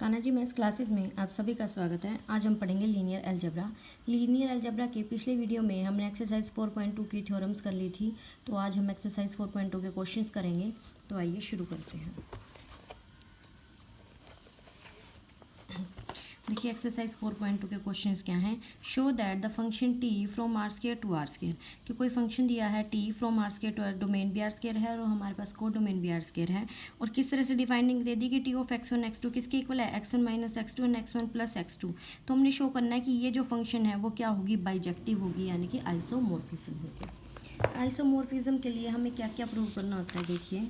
Kanha ji maths classes में आप सभी का स्वागत है। आज हम पढ़ेंगे लीनियर अलजेब्रा। लीनियर अलजेब्रा के पिछले वीडियो में हमने एक्सरसाइज 4.2 की थ्योरम्स कर ली थी, तो आज हम एक्सरसाइज 4.2 के क्वेश्चंस करेंगे। तो आइए शुरू करते हैं। देखिए एक्सरसाइज 4.2 के क्वेश्चंस क्या हैं। Show that the function T from R square to R square, कि कोई फंक्शन दिया है T from R square to domain भी आर स्क्वायर है और हमारे पास को डोमेन भी आर स्क्वायर है। और किस तरह से डिफाइनिंग दे दी कि टी ऑफ x1 x2 किसके इक्वल है, x1 minus x2 and x1 plus x2। तो हमने शो करना है कि ये जो फंक्शन है वो क्या होगी, बाइजेक्टिव होगी, यानी कि आइसोमॉर्फिज्म होगी। आइसोमॉर्फिज्म के लिए हमें क्या क्या प्रूव करना होता है। देखिए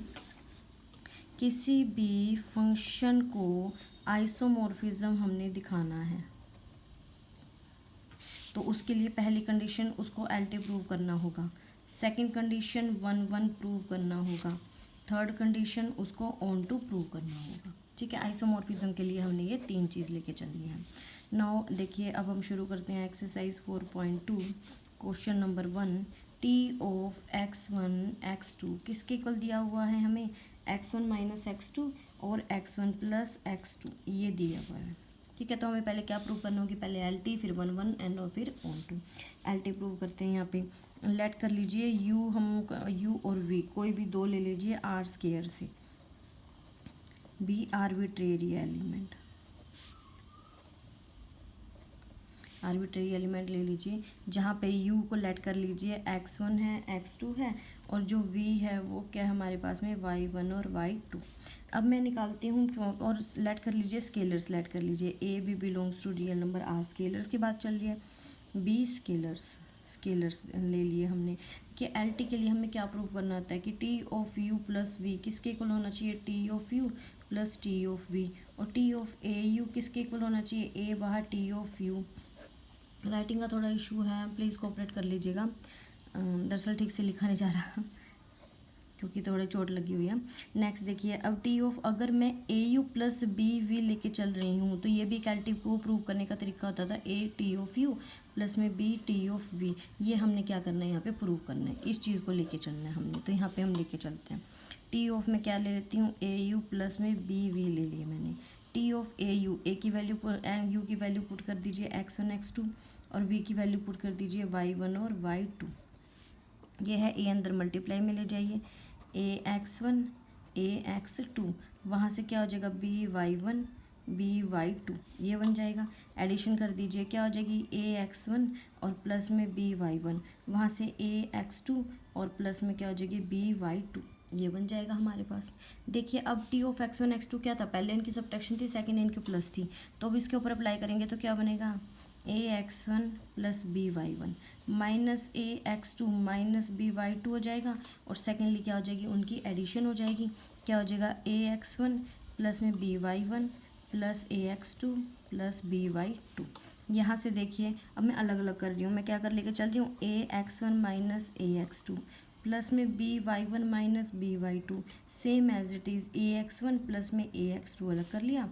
किसी भी फंक्शन को आइसोमॉर्फिज्म हमने दिखाना है तो उसके लिए पहली कंडीशन उसको एल्टी प्रूव करना होगा, सेकंड कंडीशन 1 1 प्रूव करना होगा, थर्ड कंडीशन उसको ऑन टू प्रूव करना होगा। ठीक है, आइसोमॉर्फिज्म के लिए हमने ये तीन चीज़ लेके चलनी है। नाउ देखिए अब हम शुरू करते हैं exercise 4.2 question number 1। T of x1 x2 किसके इक्वल दिया हुआ है हमें, x1 माइनस x2 और x1 प्लस x2 ये दिया हुआ है। ठीक है, तो हमें पहले क्या प्रूव करना होगी, पहले एल टी फिर 1 1 एंड और फिर onto. L T prove करते हैं। यहाँ पे लेट कर लीजिए यू, हम यू और वी कोई भी दो ले लीजिए आर स्केयर से, be arbitrary element, arbitrary element ले लीजिए। जहाँ पे u को लेट कर लीजिए x1 है x2 है और जो v है वो क्या है हमारे पास में y1 और y2। अब मैं निकालती हूँ और लेट कर लीजिए स्केलर्स, लेट कर लीजिए a b belongs to real number r, scalars की बात चल रही है, b स्केलर्स, स्केलर्स ले लिए हमने कि एल टी के लिए हमें क्या प्रूव करना होता है कि T of u plus v किसके इक्वल होना चाहिए, T of u plus T of v, और टी ऑफ ए यू किसके इक्वल होना चाहिए, ए बाहर टी ऑफ यू। राइटिंग का थोड़ा इशू है, प्लीज़ कोऑपरेट कर लीजिएगा। दरअसल ठीक से लिखा नहीं जा रहा क्योंकि थोड़ी चोट लगी हुई है। नेक्स्ट देखिए अब टी ऑफ, अगर मैं ए यू प्लस बी वी लेके चल रही हूँ तो ये भी कैल्टी को प्रूव करने का तरीका होता था, A T of u plus में बी टी ऑफ वी। ये हमने क्या करना है यहाँ पे प्रूव करना है, इस चीज़ को लेके चलना है हमने। तो यहाँ पे हम लेके चलते हैं टी ऑफ में क्या ले लेती हूँ, ए यू प्लस में बी वी ले लिए मैंने। टी ऑफ ए यू, ए की वैल्यू यू की वैल्यू पुट कर दीजिए x1 x2 और v की वैल्यू पुट कर दीजिए y1 और y2। ये है a अंदर मल्टीप्लाई में ले जाइए, ax1 ax2, वहाँ से क्या हो जाएगा by1 by2, ये बन जाएगा। एडिशन कर दीजिए, क्या हो जाएगी ax1 और प्लस में by1, वहाँ से ax2 और प्लस में क्या हो जाएगी by2, ये बन जाएगा हमारे पास। देखिए अब टी ऑफ x1 x2 क्या था, पहले इनकी सब्ट्रैक्शन थी, सेकंड इनकी प्लस थी, तो अब इसके ऊपर अप्लाई करेंगे तो क्या बनेगा, ax1 plus by1 minus ax2 minus by2 हो जाएगा, और सेकेंडली क्या हो जाएगी उनकी एडिशन हो जाएगी, क्या हो जाएगा ax1 प्लस में by1 plus ax2 plus by2। यहाँ से देखिए अब मैं अलग अलग कर रही हूँ, मैं क्या कर लेके चल रही हूँ, ax1 माइनस ax2 प्लस में by1 minus by2, same as it is ax1 plus में ax2 अलग कर लिया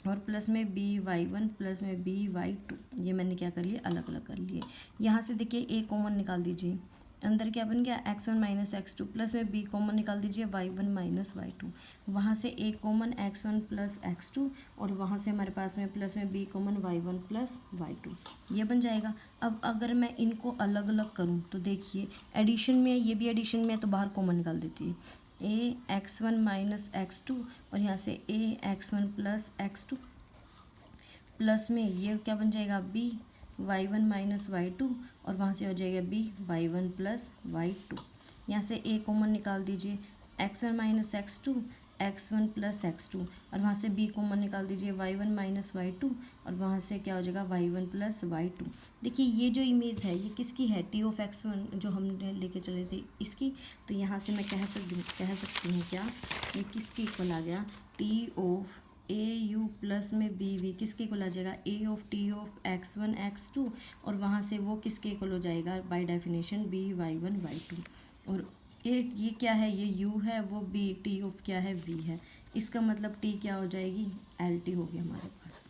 और प्लस में by1 प्लस में by2, ये मैंने क्या कर लिया अलग अलग कर लिए। यहाँ से देखिए a कॉमन निकाल दीजिए, अंदर क्या बन गया x1 माइनस x2 प्लस में b कॉमन निकाल दीजिए y1 माइनस y2, वहाँ से a common x1 plus x2 और वहाँ से हमारे पास में प्लस में b common y1 plus y2, ये बन जाएगा। अब अगर मैं इनको अलग अलग करूँ तो देखिए एडिशन में, ये भी एडिशन में है तो बाहर कॉमन निकाल देती है, a x1 माइनस x2 और यहाँ से a x1 plus x2 plus में ये क्या बन जाएगा b y1 माइनस y2 और वहाँ से हो जाएगा b y1 प्लस y2। यहाँ से a कॉमन निकाल दीजिए, x1 minus x2 x1 plus x2 और वहाँ से b कॉमन निकाल दीजिए y1 माइनस y2 और वहाँ से क्या हो जाएगा y1 प्लस y2। देखिए ये जो इमेज है ये किसकी है, टी ऑफ x1 जो हमने लेके चले थे इसकी। तो यहाँ से मैं कह सकती हूँ क्या, ये किसके इक्वल आ गया, T of a u plus में बी वी किसके इक्वल आ जाएगा, ए of T of x1 x2 और वहाँ से वो किसके इक्वल हो जाएगा by definition b y1 y2। और ये क्या है, ये u है, वो b t ऑफ क्या है v है, इसका मतलब t क्या हो जाएगी एल टी होगी हमारे पास।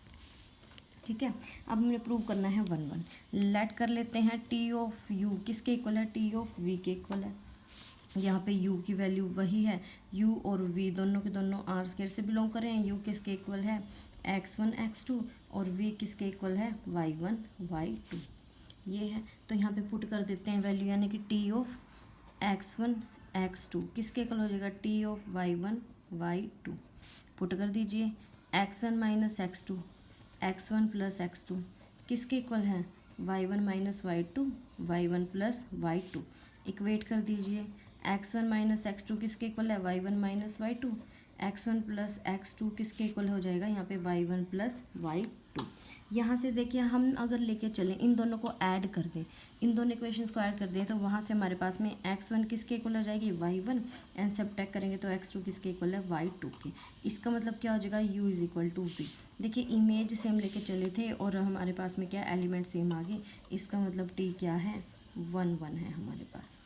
ठीक है, अब हमें प्रूव करना है 1 1। लेट कर लेते हैं टी ऑफ u किसके इक्वल है, टी ऑफ v के इक्वल है, यहाँ पे u की वैल्यू वही है, u और v दोनों के दोनों आर स्क्वायर से बिलोंग कर रहे हैं। u किसके इक्वल है x1 x2 और v किसके इक्वल है y1 y2, ये है। तो यहाँ पे पुट कर देते हैं वैल्यू, यानी कि t ऑफ x1 x2 किसके इक्वल हो जाएगा t of y1 y2, put कर दीजिए। x1 minus x2 x1 plus x2 किसके इक्वल है y1 minus y2 y1 plus y2, equate कर दीजिए। x1 माइनस x2 किसके इक्वल है y1 minus y2, x1 plus x2 किसके इक्वल हो जाएगा यहाँ पे y1 प्लस y2। यहाँ से देखिए हम अगर लेके चलें इन दोनों को ऐड कर दें, इन दोनों इक्वेशंस को ऐड कर दें, तो वहाँ से हमारे पास में x1 किसके इक्वल हो जाएगी y1 एंड सब्ट्रैक्ट करेंगे तो x2 किसके इक्वल है y2 के। इसका मतलब क्या हो जाएगा u is equal to v। देखिए इमेज सेम लेके चले थे और हमारे पास में क्या एलिमेंट सेम आ गए, इसका मतलब t क्या है 1 1 है हमारे पास।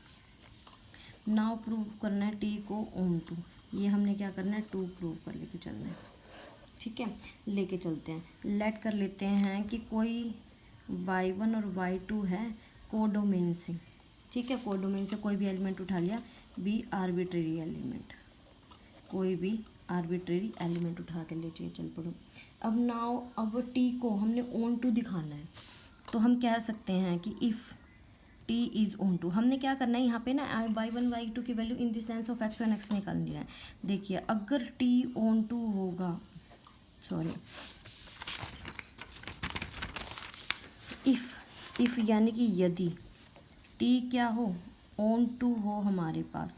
नाउ प्रूव करना है t को ऑन टू, ये हमने क्या करना है 2 प्रूव कर लेके चलना है, ठीक है। लेके चलते हैं, लेट कर लेते हैं कि कोई y1 और y2 है कोडोमेन से, ठीक है। कोडोमेन से कोई भी एलिमेंट उठा लिया, बी आर्बिट्रेरी एलिमेंट, कोई भी आर्बिट्रेरी एलिमेंट उठा के लीजिए, चल पड़ो। अब नाउ अब t को हमने ऑन टू दिखाना है, तो हम कह सकते हैं कि if t is onto, हमने क्या करना है यहाँ पे ना y1 y2 की value in the sense of x1 x निकालनी है। देखिए अगर t ऑन टू होगा, सॉरी इफ़ यानी कि यदि t क्या हो ऑन टू हो हमारे पास,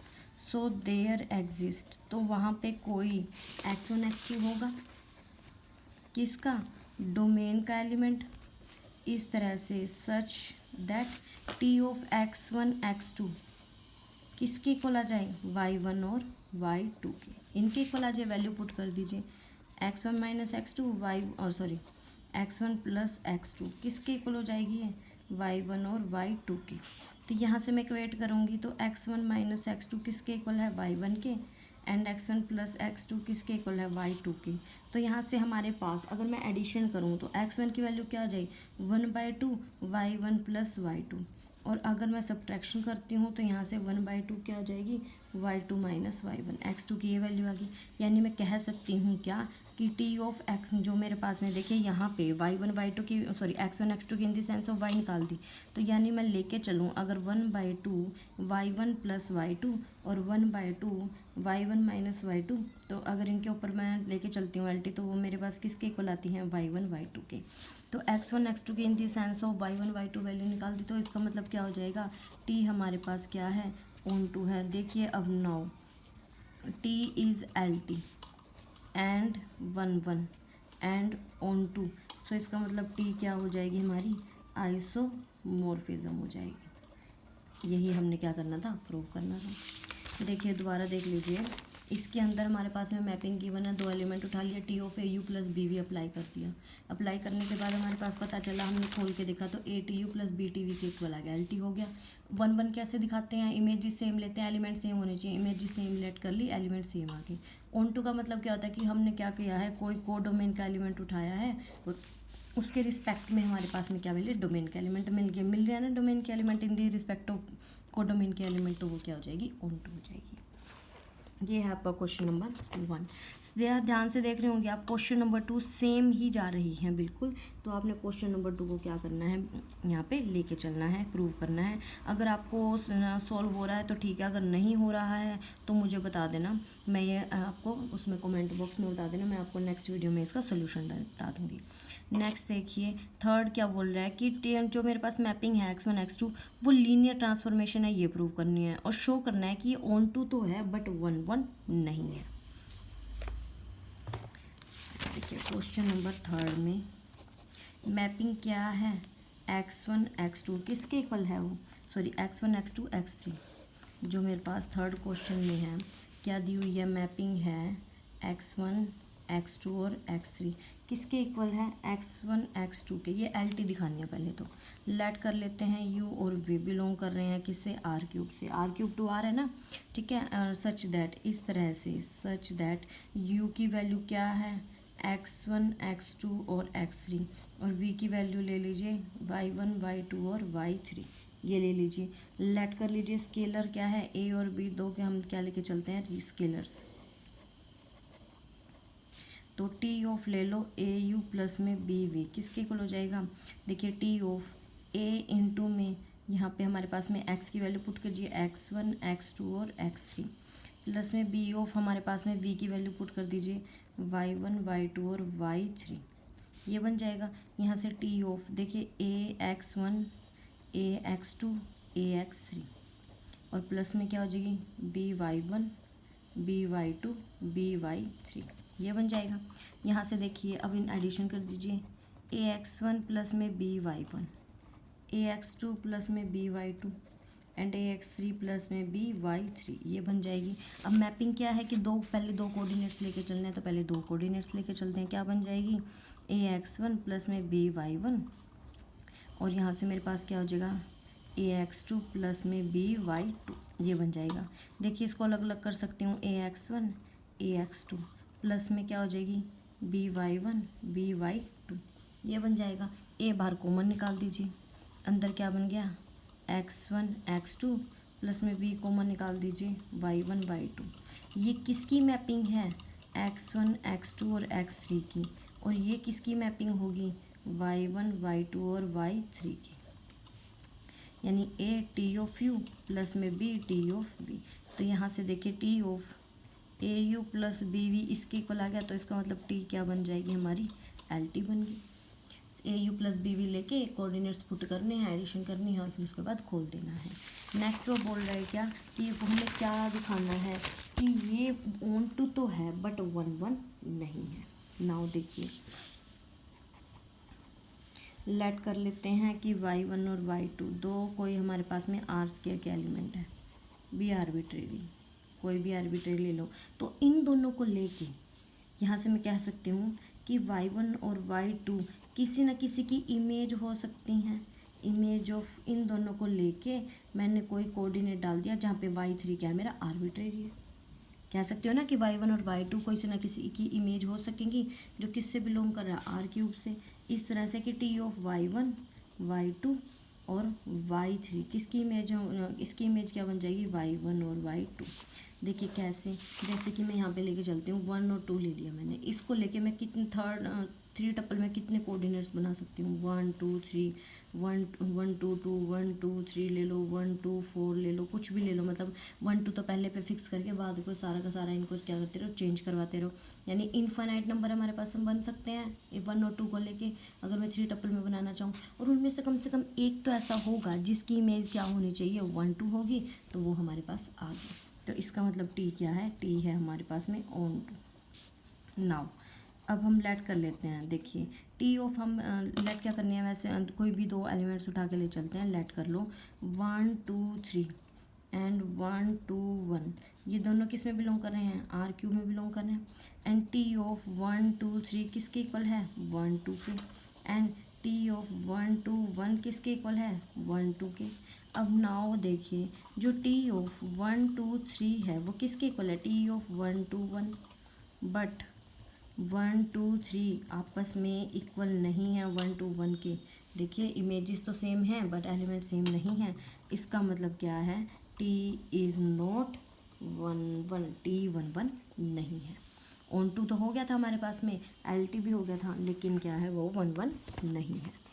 सो देयर एग्जिस्ट, तो वहाँ पे कोई x1 x2 होगा, किसका डोमेन का एलिमेंट, इस तरह से सच that t of x1 x2 किसके इक्वल आ जाए y1 और y2 के, इनके इक्वल आ जाए। वैल्यू पुट कर दीजिए x1 minus x2 x1 plus x2 किसके इक्वल हो जाएगी है y1 और y2 के। तो यहाँ से मैं इक्वेट करूँगी तो x1 माइनस x2 किसके इक्वल है y1 के एंड x1 प्लस x2 किसके इक्वल है y2 के। तो यहाँ से हमारे पास अगर मैं एडिशन करूँ तो x1 की वैल्यू क्या आ जाएगी 1/2 y1 प्लस y2, और अगर मैं सब्ट्रैक्शन करती हूँ तो यहाँ से 1/2 क्या आ जाएगी y2 माइनस y1, x2 की ये वैल्यू आ गई। यानी मैं कह सकती हूँ क्या कि t ऑफ x जो मेरे पास में देखिए यहाँ पे y1 y2 की सॉरी x1 x2 की in the sense of y निकाल दी, तो यानी मैं लेके चलूँ अगर 1/2 y1 प्लस y2 और 1/2 y1 माइनस y2, तो अगर इनके ऊपर मैं लेके चलती हूँ LT तो वो मेरे पास किसके इक्वल आती हैं y1 y2 के। तो x1 x2 की in the sense of y1 y2 value निकाल दी, तो इसका मतलब क्या हो जाएगा t हमारे पास क्या है ऑन टू है। देखिए अब now t is LT and 1 1 and on two, so इसका मतलब t क्या हो जाएगी हमारी आइसोमॉर्फिज्म हो जाएगी। यही हमने क्या करना था प्रूव करना था। देखिए दोबारा देख लीजिए, इसके अंदर हमारे पास में मैपिंग गिवन है, दो एलिमेंट उठा लिया, T of a u plus b v apply कर दिया। अप्लाई करने के बाद हमारे पास पता चला, हमने खोल के देखा तो a T u plus b T v के इक्वल आ गया, एल टी हो गया। 1 1 कैसे दिखाते हैं, इमेज सेम लेते हैं, एलिमेंट सेम होने चाहिए, इमेज सेम लेट कर ली, एलिमेंट सेम आ गए। ऑन टू का मतलब क्या होता है कि हमने क्या किया है, कोई कोडोमेन का एलिमेंट उठाया है और उसके रिस्पेक्ट में हमारे पास में क्या मिले डोमेन का एलिमेंट मिल गया, मिल रहा है ना डोमेन के element in the respect of codomain के एलिमेंट, तो वो क्या हो जाएगी ऑन टू हो जाएगी। ये है आपका क्वेश्चन नंबर 1। ध्यान से देख रहे होंगे आप, क्वेश्चन नंबर 2 सेम ही जा रही हैं बिल्कुल, तो आपने क्वेश्चन नंबर 2 को क्या करना है यहाँ पे लेके चलना है, प्रूव करना है। अगर आपको सॉल्व हो रहा है तो ठीक है, अगर नहीं हो रहा है तो मुझे बता देना, मैं ये आपको उसमें कमेंट बॉक्स में बता देना, मैं आपको नेक्स्ट वीडियो में इसका सोल्यूशन बता दूँगी। नेक्स्ट देखिए थर्ड क्या बोल रहा है कि जो मेरे पास मैपिंग है x1 x2 वो लीनियर ट्रांसफॉर्मेशन है, ये प्रूव करनी है और शो करना है कि ये ऑन टू तो है बट 1 1 नहीं है। देखिए क्वेश्चन नंबर थर्ड में मैपिंग क्या है x1 x2 किसके इक्वल है वो, सॉरी x1 x2 x3, जो मेरे पास थर्ड क्वेश्चन में है क्या दी हुई है, मैपिंग है x1 x2 और x3 किसके इक्वल है x1 x2 के। ये LT दिखानी है, पहले तो लेट कर लेते हैं u और v बिलोंग कर रहे हैं किससे r³ से, r³ टू r है ना, ठीक है। सच दैट इस तरह से सच दैट u की वैल्यू क्या है x1 x2 और x3 और v की वैल्यू ले लीजिए y1 y2 और y3, ये ले लीजिए, लेट कर लीजिए। स्केलर क्या है, ए और बी दो के हम क्या लेके चलते हैं, स्केलर्स। तो टी ऑफ ले लो ए यू प्लस में बी वी, किसके इक्वल हो जाएगा, देखिए टी ऑफ ए इंटू में यहाँ पे हमारे पास में एक्स की वैल्यू पुट कीजिए, x1 x2 और x3, प्लस में बी ऑफ हमारे पास में वी की वैल्यू पुट कर दीजिए, y1 y2 और y3, ये बन जाएगा। यहाँ से टी ऑफ देखिए ax1 ax2 ax3 और प्लस में क्या हो जाएगी, by1 by2 by3, ये बन जाएगा। यहाँ से देखिए अब इन एडिशन कर दीजिए, ax1 प्लस में by1 ax2 प्लस में by2 एंड ax3 प्लस में by3, ये बन जाएगी। अब मैपिंग क्या है कि पहले दो कोऑर्डिनेट्स लेके चलने हैं, तो पहले दो कोऑर्डिनेट्स लेके चलते हैं, क्या बन जाएगी, ax1 प्लस में by1 और यहाँ से मेरे पास क्या हो जाएगा, ax2 प्लस में by2, ये बन जाएगा। देखिए इसको अलग अलग कर सकती हूँ, ax1 ax2 प्लस में क्या हो जाएगी, by1 by2, ये बन जाएगा। ए बाहर कॉमन निकाल दीजिए, अंदर क्या बन गया, x1 x2 प्लस में b कॉमन निकाल दीजिए, y1 y2। ये किसकी मैपिंग है, x1 x2 और x3 की, और ये किसकी मैपिंग होगी, y1 y2 और y3 की, यानी a T of u plus में b टी ऑफ b। तो यहाँ से देखिए T of a u plus b v इसके इक्वल आ गया, तो इसका मतलब टी क्या बन जाएगी, हमारी एल टी बन गई। ए यू प्लस बी वी लेके कोऑर्डिनेट्स पुट करने हैं, एडिशन करनी है और फिर उसके बाद खोल देना है। नेक्स्ट वो बोल रहा है क्या कि हमें क्या दिखाना है कि ये ऑन टू तो है बट 1 1 नहीं है। नाउ देखिए लेट कर लेते हैं कि y1 और y2 दो कोई हमारे पास में आर स्क्वायर के एलिमेंट है, बी आर्बिट्रेरी, कोई भी आर्बिट्रेरी ले लो। तो इन दोनों को लेके यहाँ से मैं कह सकती हूँ कि y1 और y2 किसी न किसी की इमेज हो सकती हैं। इमेज ऑफ इन दोनों को लेके मैंने कोई कोऑर्डिनेट डाल दिया जहाँ पे y3 क्या है, मेरा आर्बिट्रेरी है। कह सकते हो ना कि y1 और y2 कोई से ना किसी की इमेज हो सकेंगी जो किससे बिलोंग कर रहा है, R³ से। इस तरह से कि टी ऑफ y1 y2 और y3 किसकी इमेज, इसकी इमेज क्या बन जाएगी, y1 और y2। देखिए कैसे, जैसे कि मैं यहाँ पे लेके चलती हूँ 1 और 2 ले लिया मैंने, इसको लेके मैं कितने थ्री टपल में कितने कोऑर्डिनेट्स बना सकती हूँ, 1 2 3 1 1 2 2 1 2 3 ले लो, 1 2 4 ले लो, कुछ भी ले लो, मतलब 1 2 तो पहले पे फिक्स करके बाद को सारा का सारा इनको क्या करते रहो, चेंज करवाते रहो। यानी इनफाइनाइट नंबर हमारे पास हम बन सकते हैं 1 और 2 को लेके, अगर मैं थ्री टपल में बनाना चाहूँ। और उनमें से कम एक तो ऐसा होगा जिसकी इमेज क्या होनी चाहिए, 1 2 होगी, तो वो हमारे पास आ गई। तो इसका मतलब टी क्या है, टी है हमारे पास में ऑन टू। नाउ अब हम लेट कर लेते हैं। देखिए टी ऑफ हम लेट क्या करनी है, वैसे कोई भी दो एलिमेंट्स उठा के ले चलते हैं, लेट कर लो 1 2 3 एंड 1 2 1, ये दोनों किस में बिलोंग कर रहे हैं, R³ में बिलोंग कर रहे हैं। एंड टी ऑफ 1 2 3 किसके इक्वल है, 1 2 के। एंड टी ऑफ 1 2 1 किसके इक्वल है, 1 2 के। अब नाउ देखिए जो टी ऑफ 1 2 3 है वो किसके इक्वल है, टी ऑफ 1 2 1, बट 1 2 3 आपस में इक्वल नहीं है 1 2 1 के। देखिए इमेजेस तो सेम हैं बट एलिमेंट सेम नहीं है। इसका मतलब क्या है, टी इज़ नॉट 1 1, टी 1 1 नहीं है। ऑन टू तो हो गया था हमारे पास में, एल टी भी हो गया था, लेकिन क्या है वो 1 1 नहीं है।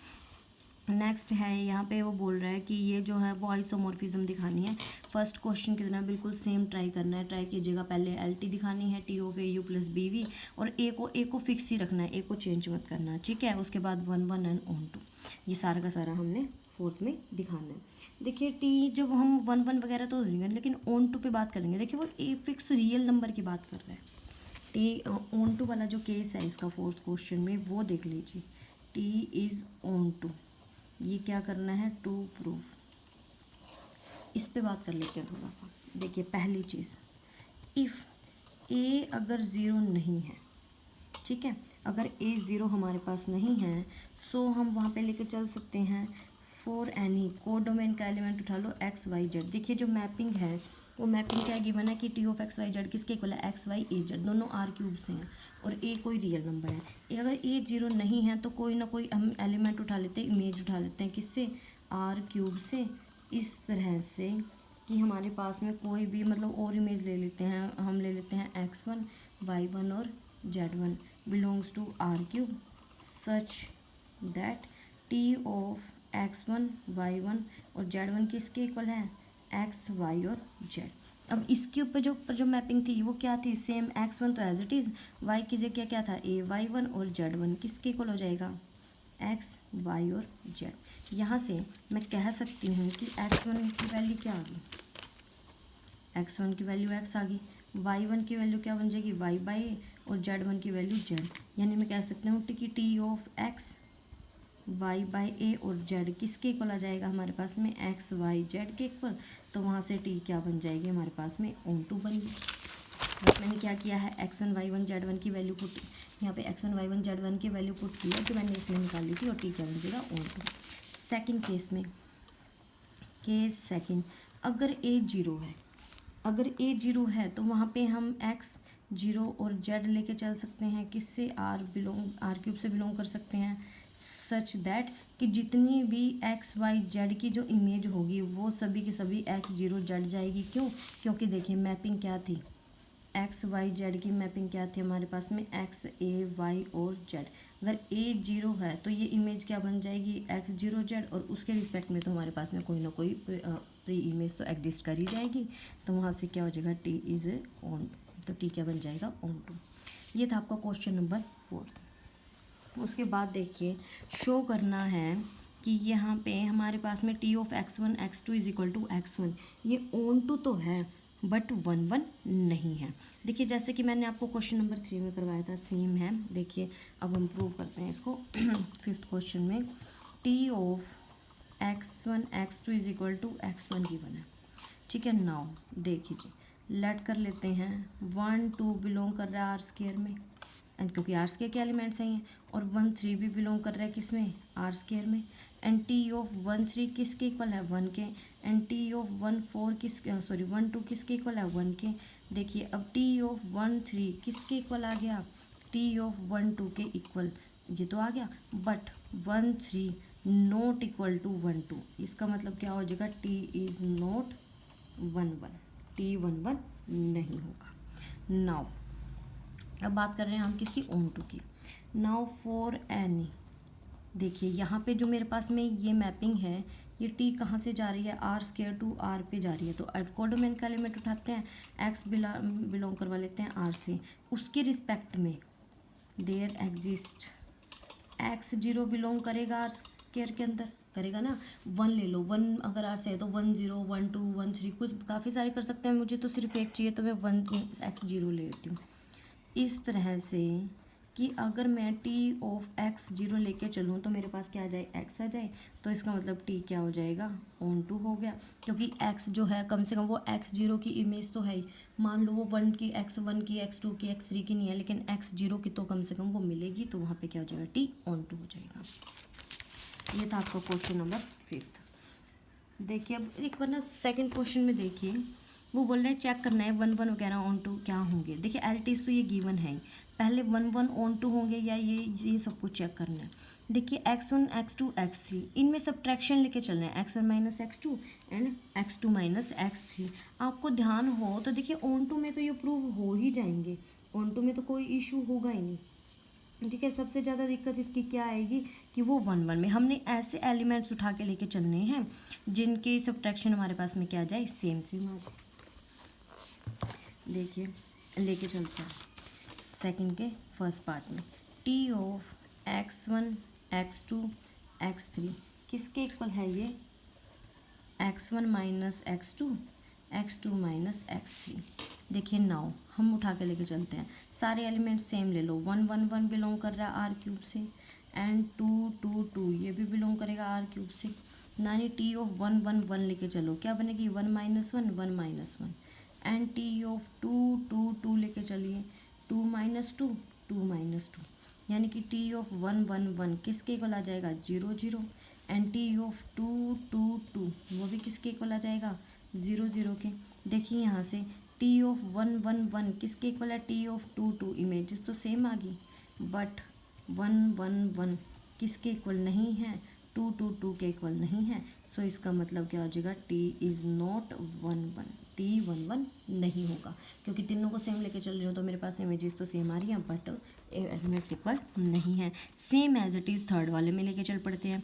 नेक्स्ट है यहाँ पे वो बोल रहा है कि ये जो है वो आइसोमॉर्फिज्म दिखानी है। फर्स्ट क्वेश्चन की तरह बिल्कुल सेम ट्राई करना है, ट्राई कीजिएगा। पहले एल टी दिखानी है, T of a u plus b v, और ए को फिक्स ही रखना है, ए को चेंज मत करना है, ठीक है। उसके बाद 1 1 एंड ऑन टू, ये सारा का सारा हमने फोर्थ में दिखाना है। देखिए टी जब हम 1 1 वगैरह तो नहीं, लेकिन ऑन टू पे बात करेंगे। देखिए वो ए फिक्स रियल नंबर की बात कर रहा है। टी ऑन टू वाला जो केस है इसका फोर्थ क्वेश्चन में, वो देख लीजिए, टी इज़ ऑन टू, ये क्या करना है, टू प्रूफ। इस पे बात कर लेते हैं थोड़ा सा। देखिए पहली चीज़, इफ़ ए अगर ज़ीरो नहीं है, ठीक है, अगर ए ज़ीरो हमारे पास नहीं है, सो हम वहाँ पे लेके चल सकते हैं फॉर एनी कोडोमेन का एलिमेंट उठा लो एक्स वाई जेड। देखिए जो मैपिंग है वो मैपिंग क्या गिवन है कि T of x y z किसके इक्वल है, एक्स वाई ए जेड, दोनों R³ से हैं और ए कोई रियल नंबर है। अगर ए ज़ीरो नहीं है तो कोई ना कोई हम एलिमेंट उठा लेते हैं, इमेज उठा लेते हैं, किससे, R³ से, इस तरह से कि हमारे पास में कोई भी मतलब और इमेज ले लेते हैं, हम ले लेते हैं x1 y1 और z1 belongs to R³ such that t of x1 y1 और z1 किसके इक्वल है, x y और z। अब इसके ऊपर जो मैपिंग थी वो क्या थी, सेम x1 तो एज इट इज़, y की जगह क्या था a y1 और z1 किसके इक्वल हो जाएगा, x y और z। यहाँ से मैं कह सकती हूँ कि x1 की वैल्यू क्या आ गई, x1 की वैल्यू x आ गई, y1 की वैल्यू क्या बन जाएगी y बाई ए और z1 की वैल्यू z। यानी मैं कह सकती हूँ कि t of x y by a और z किसके इक्वल आ जाएगा हमारे पास में, x y z के इक्वल। तो वहाँ से t क्या बन जाएगी हमारे पास में, on2 बन गई। बस मैंने क्या किया है, x1 y1 z1 की वैल्यू पुट, यहाँ पे x1 y1 z1 की वैल्यू पुट की है जो मैंने इसमें निकाली थी, और t क्या बन जाएगा on2। सेकंड केस में, केस सेकंड, अगर a 0 है, अगर a 0 है तो वहाँ पे हम x 0 और z लेके चल सकते हैं, किससे, R³ से बिलोंग कर सकते हैं, सच दैट कि जितनी भी x y z की जो इमेज होगी वो सभी की सभी x 0 z जाएगी। क्यों, क्योंकि देखिए मैपिंग क्या थी, एक्स वाई जेड की मैपिंग क्या थी हमारे पास में, एक्स ए वाई और जेड। अगर ए 0 है तो ये इमेज क्या बन जाएगी, एक्स 0 जेड, और उसके रिस्पेक्ट में तो हमारे पास में कोई ना कोई प्री इमेज तो एग्जिस्ट कर ही जाएगी। तो वहाँ से क्या हो जाएगा, टी इज़ ऑन, तो टी क्या बन जाएगा, on2। ये था आपका क्वेश्चन नंबर 4। उसके बाद देखिए शो करना है कि यहाँ पे हमारे पास में T of x1 x2 is equal to x1, ये on2 तो है बट 1 1 नहीं है। देखिए जैसे कि मैंने आपको क्वेश्चन नंबर 3 में करवाया था सेम है। देखिए अब हम प्रूव करते हैं इसको। फिफ्थ क्वेश्चन में T of x1 x2 is equal to x1 given है, ठीक है। नाउ देखिए लेट कर लेते हैं 1 2 बिलोंग कर रहा है आर स्केयर में, एंड क्योंकि आर स्केयर के एलिमेंट्स हैं, और 1 3 भी बिलोंग कर रहा है किसमें, आर स्केयर में। एंड टी ऑफ 1 3 किसके इक्वल है, 1 के। एंड टी ऑफ 1 4 1 2 किसके इक्वल है, 1 के। देखिए अब टी ऑफ 1 3 किसके इक्वल आ गया, टी ऑफ 1 2 के इक्वल, ये तो आ गया। बट 1 3 नॉट इक्वल टू 1 2, इसका मतलब क्या हो जाएगा, टी इज़ नॉट 1 1, टी 1 1 नहीं होगा। नाउ अब बात कर रहे हैं हम किसकी, on2 की। नाउ फॉर एनी, देखिए यहाँ पे जो मेरे पास में ये मैपिंग है, ये टी कहाँ से जा रही है, आर स्केयर टू आर पे जा रही है। तो कोडोमेन का एलिमेंट उठाते हैं, एक्स बिलोंग करवा लेते हैं आर से, उसके रिस्पेक्ट में देयर एग्जिस्ट एक्स 0 बिलोंग करेगा आर स्केयर के अंदर, करेगा ना। 1 ले लो, 1 अगर आर से है तो 1 0 1 2 1 3 कुछ काफ़ी सारे कर सकते हैं, मुझे तो सिर्फ एक चाहिए तो मैं 1 x 0 ले लेती हूँ। इस तरह से कि अगर मैं t ऑफ x 0 लेके चलूँ तो मेरे पास क्या आ जाए, x आ जाए। तो इसका मतलब t क्या हो जाएगा, on2 हो गया, क्योंकि x जो है कम से कम वो x 0 की इमेज तो है ही। मान लो वो 1 की x1 की x2 की x3 की नहीं है, लेकिन x 0 की तो कम से कम वो मिलेगी, तो वहाँ पे क्या हो जाएगा, t on2 हो जाएगा। ये था आपका क्वेश्चन नंबर 5। देखिए अब एक बार ना सेकेंड क्वेश्चन में देखिए, वो बोल रहे हैं चेक करना है 1 1 वगैरह on2 क्या होंगे। देखिए एलटीज तो ये गिवन है ही, पहले 1 1 on2 होंगे या ये सब कुछ चेक करना है। देखिए x1 x2 x3 इनमें सब्ट्रैक्शन लेके चलना है, x1 minus x2 and x2 minus x3। आपको ध्यान हो तो देखिए on2 में तो ये प्रूव हो ही जाएंगे, on2 में तो कोई इशू होगा ही नहीं, ठीक है। सबसे ज़्यादा दिक्कत इसकी क्या आएगी कि वो 1 1 में हमने ऐसे एलिमेंट्स उठा के लेके चलने हैं जिनकी सब्ट्रैक्शन हमारे पास में क्या आ जाए, सेम सेम आ जाए। देखिए लेके चलते हैं सेकंड के फर्स्ट पार्ट में, T of x1 x2 x3 किसके इक्वल है ये, x1 minus x2 x2 minus x3। देखिए नाउ हम उठा के लेके चलते हैं, सारे एलिमेंट सेम ले लो। 1 1 1 बिलोंग कर रहा है आर क्यूब से, एंड 2 2 2 ये भी बिलोंग करेगा आर क्यूब से। यानी टी ऑफ 1 1 1 लेके चलो, क्या बनेगी, 1 minus 1 1 minus 1। And T of 2 2 2 लेके चलिए, 2 माइनस 2 2 माइनस 2, यानी कि टी ऑफ 1 1 1 किसके इक्वल आ जाएगा, 0 0। एंड टी ऑफ 2 2 2 वो भी किसके इक्वल आ जाएगा, 0 0 के। देखिए यहाँ से टी ऑफ 1 1 1 किसके इक्वल है, टी ऑफ 2 2, इमेजेस तो सेम आ गई, बट 1 1 1 किसके इक्वल नहीं है, 2 2 2 के इक्वल नहीं है। सो इसका मतलब क्या हो जाएगा, टी इज़ नॉट 1 1, टी 1 1 नहीं होगा, क्योंकि तीनों को सेम लेके चल रही हो तो मेरे पास इमेजेस तो सेम आ रही हैं बट एलिमेंट्स इक्वल नहीं है। Same as it is third वाले में लेके चल पड़ते हैं,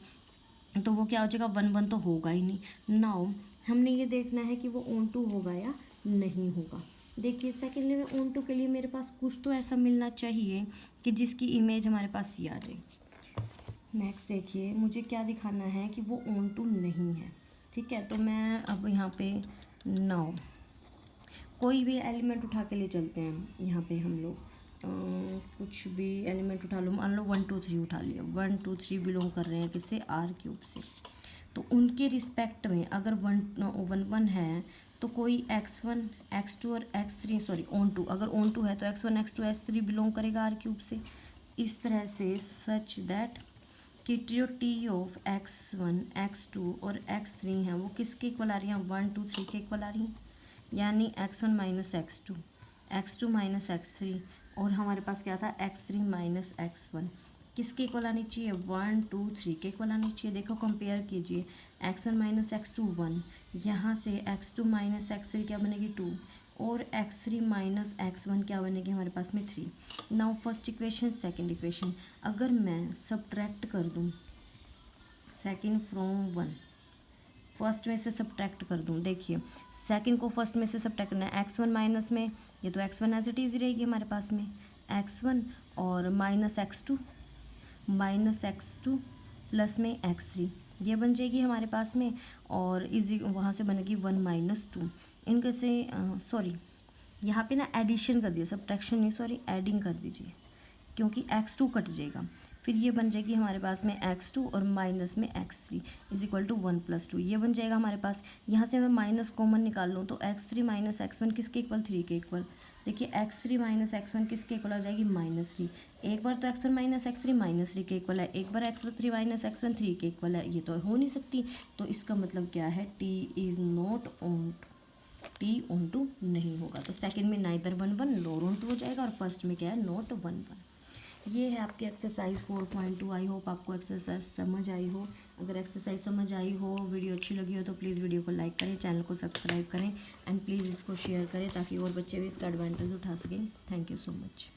तो वो क्या हो जाएगा, 1 1 तो होगा ही नहीं। नाउ हमने ये देखना है कि वो ऑन टू होगा या नहीं होगा। देखिए सेकेंडली में ऑन टू के लिए मेरे पास कुछ तो ऐसा मिलना चाहिए कि जिसकी इमेज हमारे पास ये आ जाए। नेक्स्ट देखिए मुझे क्या दिखाना है कि वो ऑन टू नहीं है, ठीक है। तो मैं अब यहाँ पे नाउ कोई भी एलिमेंट उठा के ले चलते हैं। यहाँ पे हम लोग कुछ भी एलिमेंट उठा लो, मान लो 1 2 3 उठा लिया। 1 2 3 बिलोंग कर रहे हैं किससे, आर क्यूब से। तो उनके रिस्पेक्ट में अगर 1 1 है तो कोई x1 x2 और x3 सॉरी ऑन टू, अगर ऑन टू है तो x1 x2 x3 बिलोंग करेगा आर क्यूब से। इस तरह से सच दैट कि जो टी ऑफ x1 x2 और x3 हैं वो किसके इक्वल आ रही हैं, 1 2 3 के इक्वल आ रही हैं। यानी x1 minus x2, x2 minus x3 और हमारे पास क्या था x3 माइनस x1 किसके इक्वल आनी चाहिए, 1 2 3 के इक्वल आनी चाहिए। देखो कंपेयर कीजिए, x1 माइनस x2 1, यहाँ से x2 माइनस x3 क्या बनेगी 2 और x3 माइनस x1 क्या बनेगी हमारे पास में 3। Now first equation second equation अगर मैं सब्ट्रैक्ट कर दूँ सेकंड फ्रॉम 1, फर्स्ट में से सब्ट्रैक्ट कर दूँ, देखिए सेकंड को फर्स्ट में से सब्ट्रैक्ट करना है। x1 माइनस में ये तो x1 एज इट इज़ रहेगी हमारे पास में x1 और माइनस x2 प्लस में x3 ये बन जाएगी हमारे पास में, और इजी वहाँ से बनेगी 1 माइनस 2। इनके से सॉरी यहाँ पे ना एडिशन कर दिया, सब्ट्रैक्शन नहीं सॉरी एडिंग कर दीजिए, क्योंकि x2 कट जाएगा। फिर ये बन जाएगी हमारे पास में x2 और माइनस में x3 is equal to 1 plus 2 ये बन जाएगा हमारे पास। यहाँ से मैं माइनस कॉमन निकाल लूँ तो x3 माइनस x1 किसके इक्वल, 3 के इक्वल। देखिए x3 माइनस x1 किसके इक्वल आ जाएगी, -3। एक बार तो x1 माइनस x3 -3 के इक्वल है, एक बार x3 माइनस x1 3 के इक्वल है, ये तो हो नहीं सकती। तो इसका मतलब क्या है, T is not on T onto नहीं होगा। तो सेकंड में नाइदर 1 1 लोअर ऑन टू हो जाएगा और फर्स्ट में क्या है नॉट 1 1। ये है आपकी एक्सरसाइज 4.2। आई होप आपको एक्सरसाइज समझ आई हो। अगर एक्सरसाइज समझ आई हो, वीडियो अच्छी लगी हो तो प्लीज़ वीडियो को लाइक करें, चैनल को सब्सक्राइब करें एंड प्लीज़ इसको शेयर करें ताकि और बच्चे भी इसका एडवांटेज उठा सकें। Thank you so much.